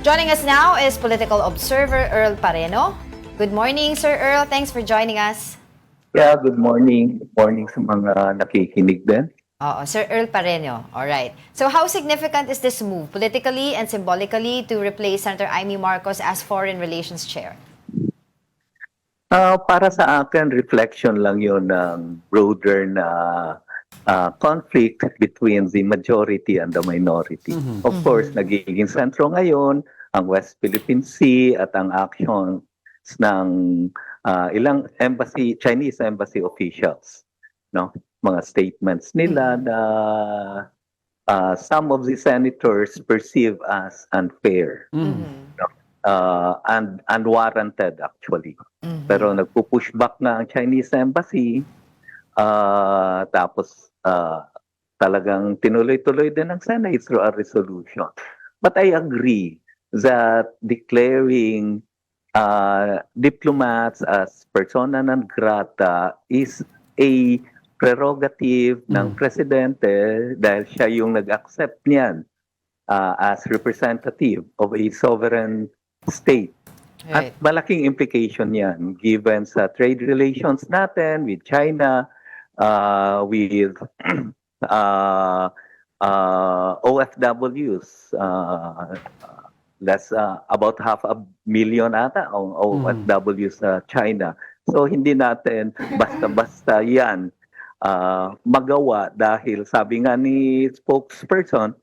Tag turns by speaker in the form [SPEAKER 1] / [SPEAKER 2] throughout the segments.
[SPEAKER 1] Joining us now is political observer Earl Pareno. Good morning, Sir Earl. Thanks for joining us.
[SPEAKER 2] Yeah, good morning. Good morning sa mga nakikinig din.
[SPEAKER 1] Sir Earl Pareno. All right. So how significant is this move politically and symbolically to replace Senator Amy Marcos as Foreign Relations Chair?
[SPEAKER 2] Para sa akin, reflection lang yun ng broader na conflict between the majority and the minority. Of course, nagiging sentro ngayon ang West Philippine Sea at ang actions ng ilang Chinese embassy officials, no? Mga statements nila na some of the senators perceive as unfair. And unwarranted actually. Pero nagpo-push back na ang Chinese embassy, tapos talagang tinuloy-tuloy din ng Senate through a resolution. But I agree that declaring diplomats as persona non grata is a prerogative ng presidente dahil siya yung nag-accept niyan as representative of a sovereign state.
[SPEAKER 1] Right.
[SPEAKER 2] At malaking implication yan given sa trade relations natin with China, with OFWs, about 500,000 ata ang OFWs sa China. So hindi natin basta-basta yan magawa dahil sabi nga ni spokesperson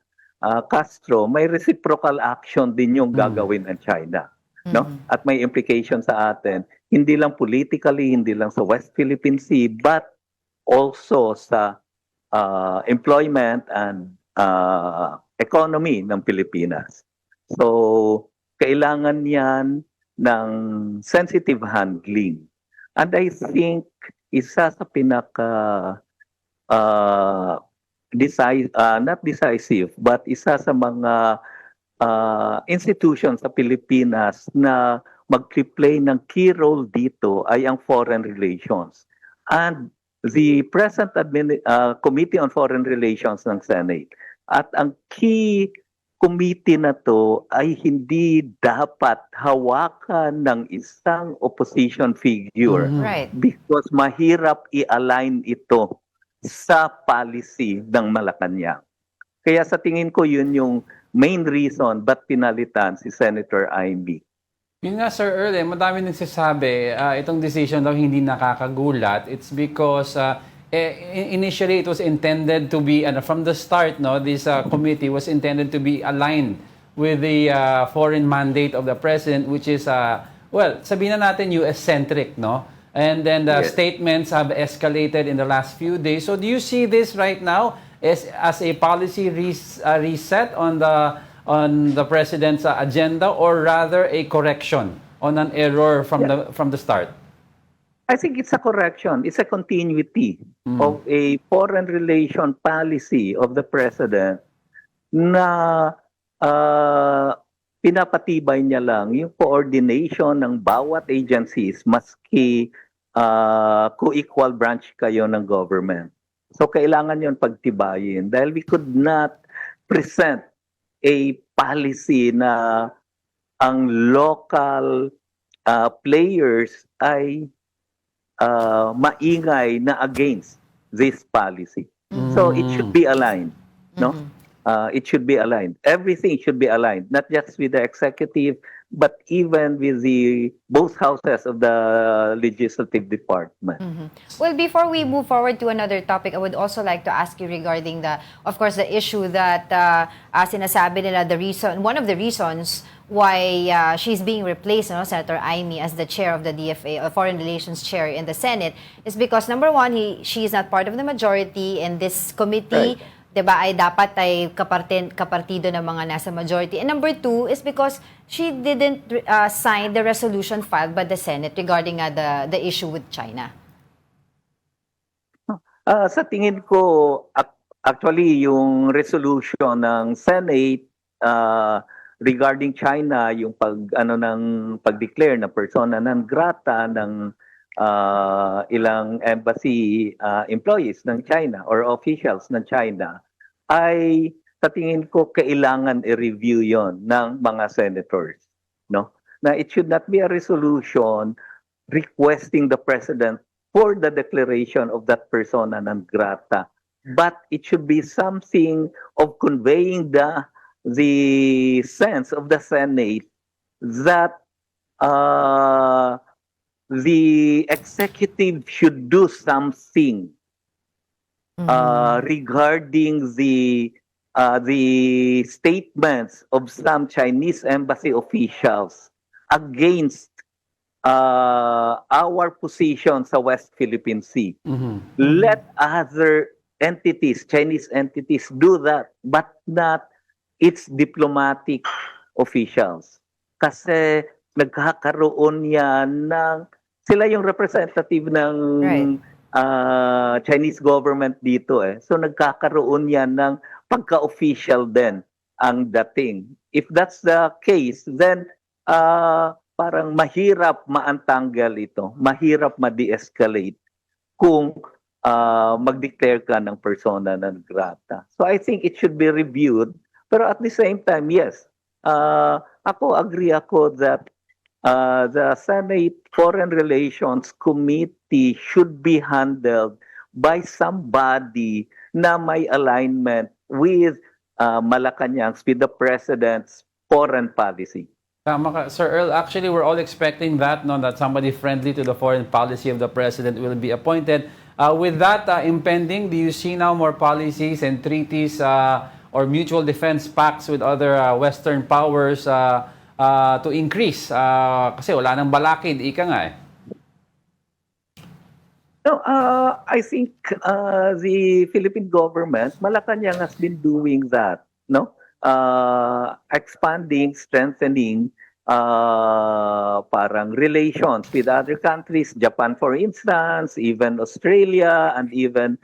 [SPEAKER 2] Castro, may reciprocal action din yung gagawin ng China. No? At may implication sa atin, hindi lang politically, hindi lang sa West Philippine Sea, but also sa employment and economy ng Pilipinas. So, kailangan yan ng sensitive handling. And I think isa sa not decisive, but isa sa mga institutions sa Pilipinas na mag-play ng key role dito ay ang foreign relations. And the present Committee on Foreign Relations ng Senate. At ang key committee na to ay hindi dapat hawakan ng isang opposition figure
[SPEAKER 1] Right.
[SPEAKER 2] because mahirap i-align ito sa policy ng Malacanang. Kaya sa tingin ko yun yung main reason ba't pinalitan si Senator Amy.
[SPEAKER 3] Yun nga, Sir Earl, madami nagsasabi, itong decision daw hindi nakakagulat. It's because initially it was intended to be, from the start, this committee was intended to be aligned with the foreign mandate of the President, which is, sabihin na natin US-centric, no? And then the statements have escalated in the last few days. So do you see this right now as a policy reset on the President's agenda, or rather a correction on an error from the start?
[SPEAKER 2] I think it's a correction. It's a continuity of a foreign relation policy of the President na pinapatibay niya lang yung coordination ng bawat agencies maski co-equal branch kayo ng government. So kailangan yun pagtibayin dahil we could not present a policy na ang local players ay maingay na against this policy. So it should be aligned, no? It should be aligned. Everything should be aligned, not just with the executive, but even with both houses of the legislative department.
[SPEAKER 1] Well, before we move forward to another topic, I would also like to ask you regarding of course, the issue that sinasabi nila, one of the reasons why she's being replaced, Senator Amy, as the chair of the DFA, or Foreign Relations Chair in the Senate, is because number one, she is not part of the majority, and this committee,
[SPEAKER 2] Right.
[SPEAKER 1] diba, ay dapat ay kapartido ng mga nasa majority. And number two is because she didn't sign the resolution filed by the Senate regarding the issue with China.
[SPEAKER 2] Sa tingin ko, actually, yung resolution ng Senate regarding China, yung pag-declare na persona non grata ng ilang embassy employees ng China or officials ng China ay sa tingin ko kailangan i-review 'yon ng mga senators, no? Na it should not be a resolution requesting the president for the declaration of that persona non grata, but it should be something of conveying the sense of the Senate that the executive should do something regarding the statements of some Chinese embassy officials against our position sa West Philippine Sea. Let other entities, Chinese entities, do that, but not its diplomatic officials. Kasi nagkakaroon yan ng, sila yung representative ng
[SPEAKER 1] Right.
[SPEAKER 2] Chinese government dito eh. So nagkakaroon yan ng pagka-official din ang dating. If that's the case, then parang mahirap maantanggal ito. Mahirap ma-de-escalate kung mag-declare ka ng persona non grata. So I think it should be reviewed. Pero at the same time, yes, agree ako that the Senate Foreign Relations Committee should be handled by somebody na may alignment with Malacanang's, with the President's foreign policy.
[SPEAKER 3] Tama ka, Sir Earl. Actually, we're all expecting that, no, that somebody friendly to the foreign policy of the president will be appointed. With that impending, do you see now more policies and treaties or mutual defense pacts with other Western powers to increase? Kasi wala nang balakid, ika nga eh.
[SPEAKER 2] No, I think the Philippine government, Malacanang has been doing that, no? Expanding, strengthening parang relations with other countries, Japan for instance, even Australia and even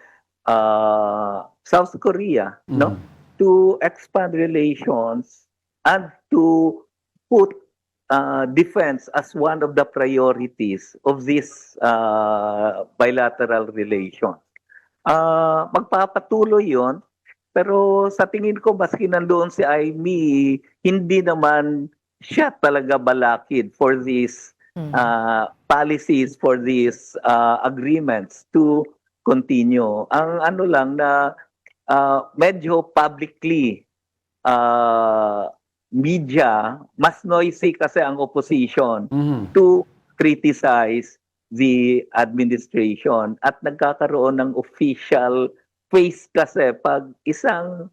[SPEAKER 2] South Korea, no? To expand relations and to put defense as one of the priorities of this bilateral relations. Magpapatuloy yon, pero sa tingin ko maski nandoon si Amy, hindi naman siya talaga balakid for these policies, for these agreements to continue. Ang ano lang na medyo publicly media, mas noisy kasi ang opposition to criticize the administration at nagkakaroon ng official face kasi pag isang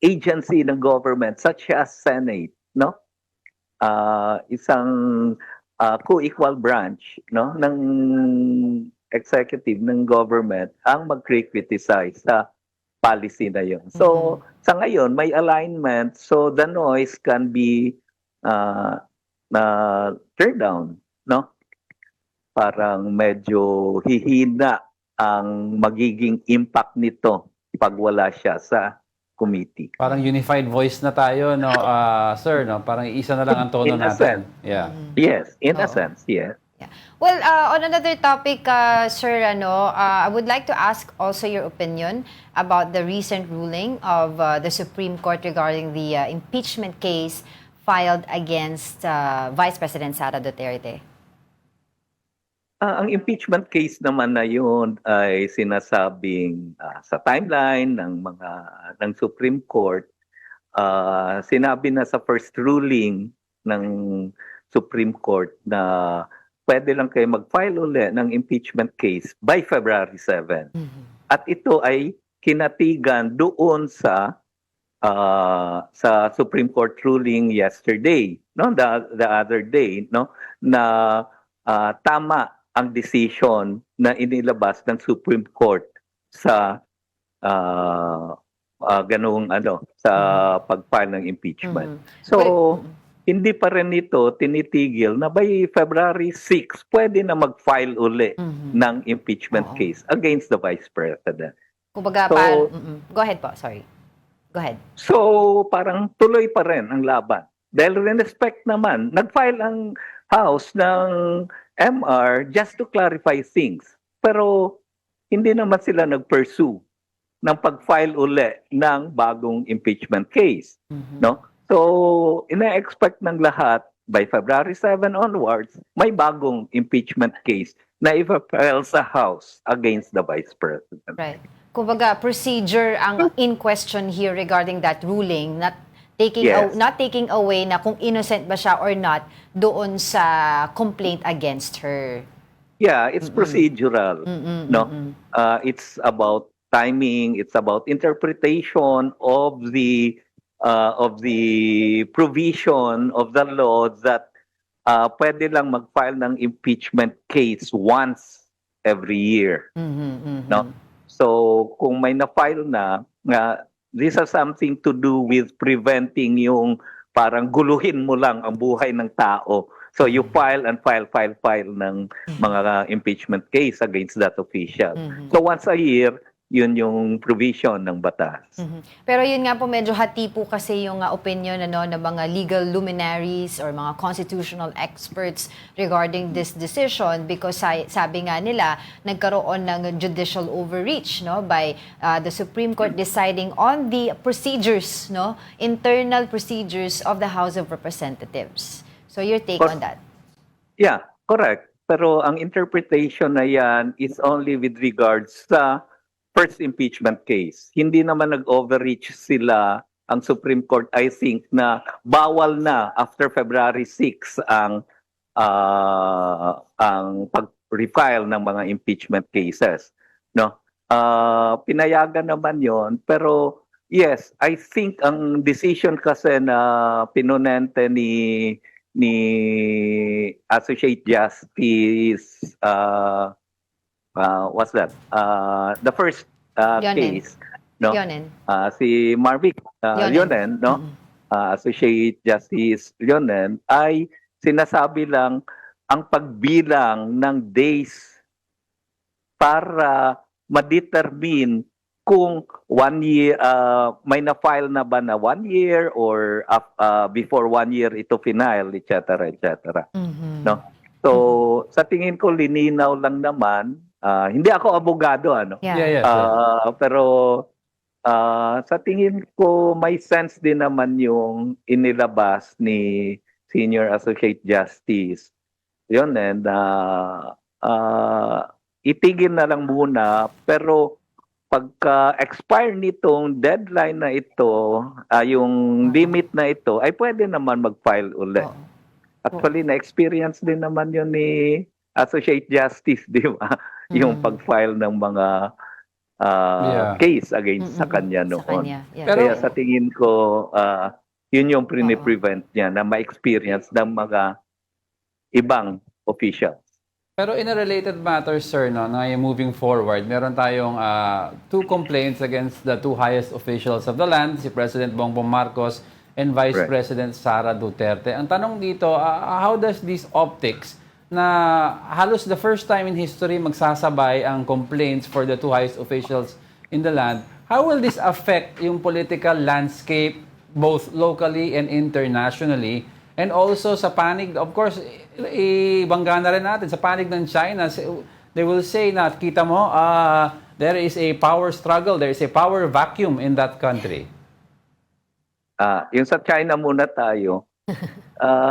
[SPEAKER 2] agency ng government such as Senate, no? Isang co-equal branch, no, ng executive ng government ang mag-criticize sa policy na yun. So, sa ngayon, may alignment, so the noise can be turned down, no? Parang medyo hihina ang magiging impact nito pag wala siya sa committee.
[SPEAKER 3] Parang unified voice na tayo, no, sir, no? Parang isa na lang ang tono
[SPEAKER 2] In a
[SPEAKER 3] natin.
[SPEAKER 2] sense.
[SPEAKER 3] Yeah.
[SPEAKER 2] Yes, in a sense, yes.
[SPEAKER 1] Yeah. Well, on another topic, sir, I would like to ask also your opinion about the recent ruling of the Supreme Court regarding the impeachment case filed against Vice President Sara Duterte.
[SPEAKER 2] Ang impeachment case naman na yun ay sinasabing sa timeline ng Supreme Court, sinabi na sa first ruling ng Supreme Court na pwede lang kayo mag-file ulit ng impeachment case by February 7. At ito ay kinatigan doon sa Supreme Court ruling yesterday, no, the other day, no, na tama ang decision na inilabas ng Supreme Court sa ganung sa pag-file ng impeachment. So hindi pa rin ito tinitigil na by February 6 pwede na mag-file uli ng impeachment case against the Vice President.
[SPEAKER 1] Kumbaga, go ahead po, sorry. Go ahead.
[SPEAKER 2] So parang tuloy pa rin ang laban. Dahil respect naman, nag-file ang House ng MR just to clarify things. Pero hindi naman sila nag-pursue ng pag-file uli ng bagong impeachment case, no? So, ina-expect ng lahat by February 7 onwards, may bagong impeachment case na i-file sa House against the Vice President.
[SPEAKER 1] Right. Kumbaga, procedure ang in question here regarding that ruling, not
[SPEAKER 2] Yes.
[SPEAKER 1] taking away na kung innocent ba siya or not doon sa complaint against her.
[SPEAKER 2] Yeah, it's procedural, no? It's about timing, it's about interpretation of the provision of the law that pwede lang mag-file ng impeachment case once every year, no? So kung may na-file na, this has something to do with preventing yung parang guluhin mo lang ang buhay ng tao. So you file and file ng mga impeachment case against that official. So once a year, yun yung provision ng batas.
[SPEAKER 1] Pero yun nga po, medyo hati po kasi yung opinion ng mga legal luminaries or mga constitutional experts regarding this decision because sabi nga nila, nagkaroon ng judicial overreach by the Supreme Court deciding on the procedures, internal procedures of the House of Representatives. So your take on that?
[SPEAKER 2] Yeah, correct. Pero ang interpretation na yan is only with regards sa first impeachment case. Hindi naman nag-overreach sila ang Supreme Court, I think, na bawal na after February 6 ang pag-refile ng mga impeachment cases, no? Pinayagan naman 'yon, pero yes, I think ang decision kasi na pinonente ni Associate Justice what's that? The first case, no?
[SPEAKER 1] Leonen.
[SPEAKER 2] Si Marvic Leonen, no? Associate Justice Leonen ay sinasabi lang ang pagbilang ng days para ma-determine kung 1 year may na-file na ba na 1 year or before 1 year ito final, etc., etc. No? So sa tingin ko lininaw lang naman. Hindi ako abogado,
[SPEAKER 3] Yeah.
[SPEAKER 2] pero sa tingin ko may sense din naman yung inilabas ni Senior Associate Justice. Yun, and itigil na lang muna, pero pagka-expire nitong deadline na ito, yung limit na ito, ay pwede naman mag-file ulit. Actually, na-experience din naman yun ni Associate Justice, di ba? Yung pag-file ng mga case against sa kanya noon.
[SPEAKER 1] Yeah.
[SPEAKER 2] Kaya sa tingin ko, yun yung prevent niya na ma-experience ng mga ibang officials.
[SPEAKER 3] Pero in a related matter, sir, na moving forward, meron tayong 2 complaints against the 2 highest officials of the land, si President Bongbong Marcos and Vice President Sara Duterte. Ang tanong dito, how does these optics na halos the first time in history magsasabay ang complaints for the 2 highest officials in the land, how will this affect yung political landscape both locally and internationally? And also sa panig, of course, ibangga na rin natin, sa panig ng China, they will say na, kita mo, there is a power struggle, there is a power vacuum in that country.
[SPEAKER 2] Yung sa China muna tayo.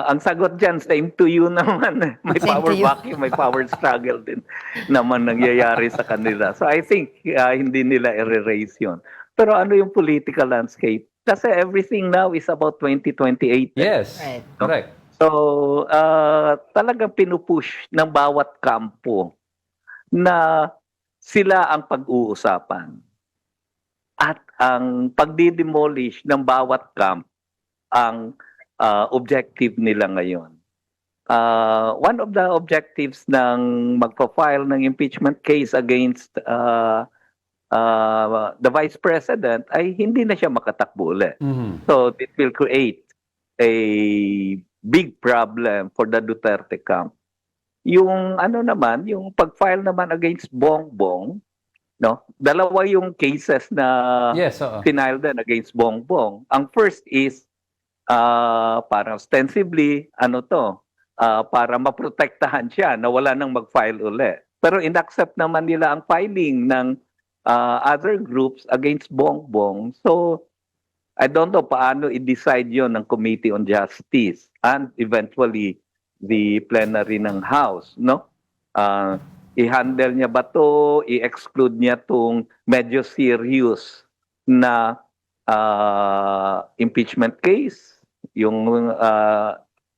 [SPEAKER 2] Ang sagot dyan, same to you naman. May power vacuum, may power struggle din naman nangyayari sa kanila. So I think hindi nila i-erase yun. Pero ano yung political landscape? Kasi everything now is about 2028.
[SPEAKER 3] Yes,
[SPEAKER 1] Right.
[SPEAKER 3] correct.
[SPEAKER 2] So talagang pinupush ng bawat kampo na sila ang pag-uusapan. At ang pagdidemolish ng bawat camp ang objective nila ngayon. One of the objectives ng magpa-file ng impeachment case against the Vice President ay hindi na siya makatakbo ulit. So it will create a big problem for the Duterte camp. Yung naman, yung pag-file naman against Bongbong, no? Dalawa yung cases na final din against Bongbong. Ang first is para ostensibly para maprotektahan siya na wala nang mag-file uli. Pero inaccept naman nila ang filing ng other groups against Bongbong. So, I don't know paano i-decide yon ng Committee on Justice and eventually the plenary ng House, no? I-handle niya ba to, i-exclude niya tong medyo serious na impeachment case, yung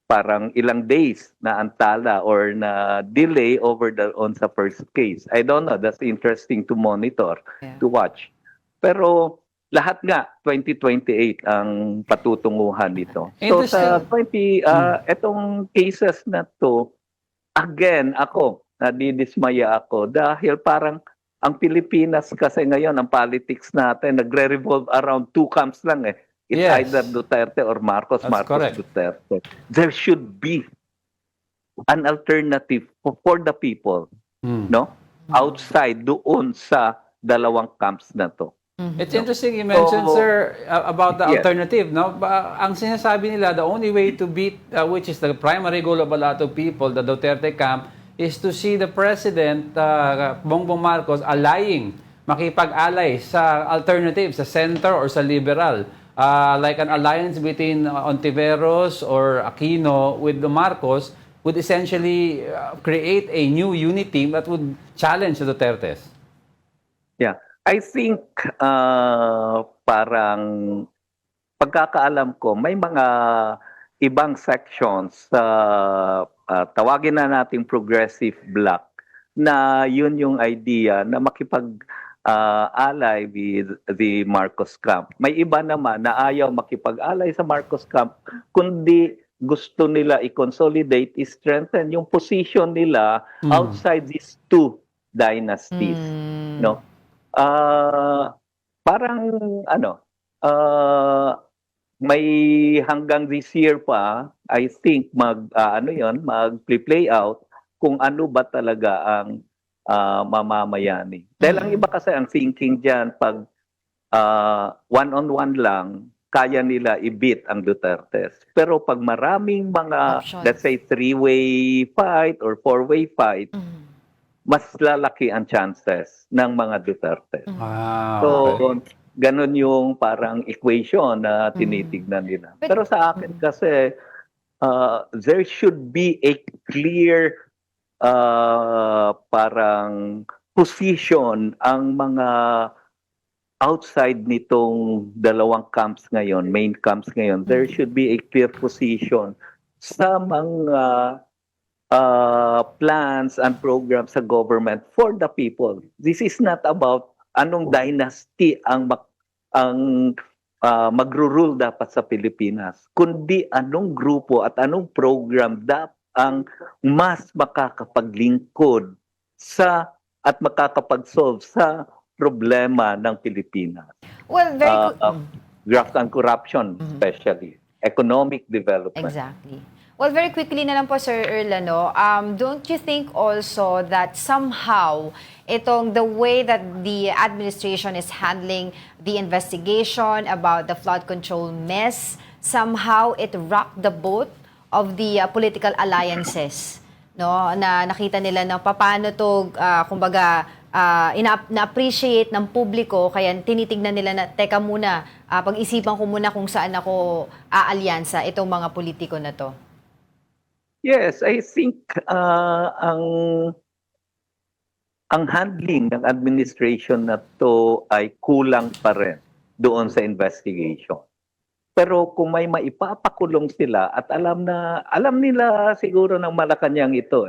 [SPEAKER 2] parang ilang days na antala or na delay on sa first case. I don't know, that's interesting to monitor, to watch. Pero lahat nga 2028 ang patutunguhan nito. So sa etong cases na to, again ako nadidismaya ako dahil parang ang Pilipinas kasi ngayon ang politics natin nagre-revolve around two camps lang eh. It's
[SPEAKER 3] Yes.
[SPEAKER 2] either Duterte or Marcos.
[SPEAKER 3] That's
[SPEAKER 2] Marcos
[SPEAKER 3] correct.
[SPEAKER 2] Duterte. There should be an alternative for the people, no? Outside doon sa dalawang camps na to.
[SPEAKER 3] It's interesting you mentioned,
[SPEAKER 2] So,
[SPEAKER 3] sir, about the
[SPEAKER 2] yes.
[SPEAKER 3] alternative. No? Ang sinasabi nila, the only way to beat, which is the primary goal of a lot of people, the Duterte camp, is to see the President, Bongbong Marcos, makipag-alay sa alternative, sa center or sa liberal. Like an alliance between Ontiveros or Aquino with the Marcos would essentially create a new unity that would challenge the Dutertes.
[SPEAKER 2] Yeah. I think parang pagkakaalam ko, may mga ibang sections sa tawagin na nating progressive bloc na yun yung idea na makipag-alay with the Marcos camp. May iba naman na ayaw makipag-alay sa Marcos camp, kundi gusto nila i-consolidate, i-strengthen yung position nila outside these two dynasties. No? Parang may hanggang this year pa, I think mag-play out kung ano ba talaga ang mamamayani. Dahil ang iba kasi ang thinking diyan pag one-on-one lang, kaya nila i-beat ang Dutertes. Pero pag maraming mga,
[SPEAKER 1] options,
[SPEAKER 2] let's say, three-way fight or four-way fight, mas lalaki ang chances ng mga Duterte. So, ganun yung parang equation na tinitignan nila. Pero sa akin kasi, there should be a clear parang position ang mga outside nitong dalawang camps ngayon, main camps ngayon. There should be a clear position sa mga plans and programs sa government for the people. This is not about anong dynasty ang magro-rule dapat sa Pilipinas, kundi anong grupo at anong program ang mas makakapaglingkod sa at makakapag-solve sa problema ng Pilipinas.
[SPEAKER 1] Well, very
[SPEAKER 2] Graft and corruption, especially. Economic development.
[SPEAKER 1] Exactly. Well, very quickly na lang po, Sir Erlano, don't you think also that somehow the way that the administration is handling the investigation about the flood control mess, somehow it rocked the boat of the political alliances, no? Na nakita nila na paano to, kumbaga, na-appreciate ng publiko, kaya tinitignan nila na, teka muna, pag-isipan ko muna kung saan ako aalyansa itong mga politiko na to.
[SPEAKER 2] Yes, I think ang handling ng administration na to ay kulang pa rin doon sa investigation. Pero kung may maipapakulong sila at alam nila siguro ng Malacanang ito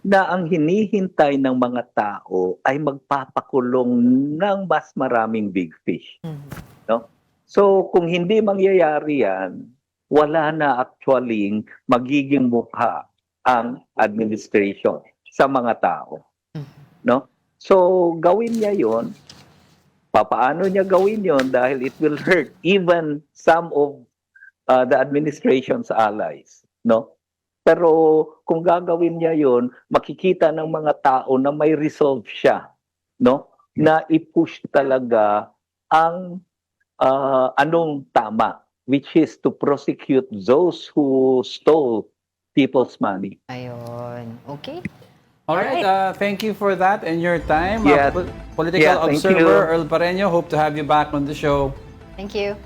[SPEAKER 2] na ang hinihintay ng mga tao ay magpapakulong ng mas maraming big fish. No? So kung hindi mangyayari yan, wala na actually magiging mukha ang administration sa mga tao. No? So gawin niya 'yon. Paano niya gawin 'yon? Dahil it will hurt even some of the administration's allies, no? Pero kung gagawin niya 'yon, makikita ng mga tao na may resolve siya, no? Na i-push talaga ang anong tama, which is to prosecute those who stole people's money.
[SPEAKER 1] Ayun. Okay.
[SPEAKER 3] All right. Thank you for that and your time.
[SPEAKER 2] Yeah.
[SPEAKER 3] Political
[SPEAKER 2] Yeah, thank
[SPEAKER 3] observer
[SPEAKER 2] you.
[SPEAKER 3] Earl Pareño. Hope to have you back on the show.
[SPEAKER 1] Thank you.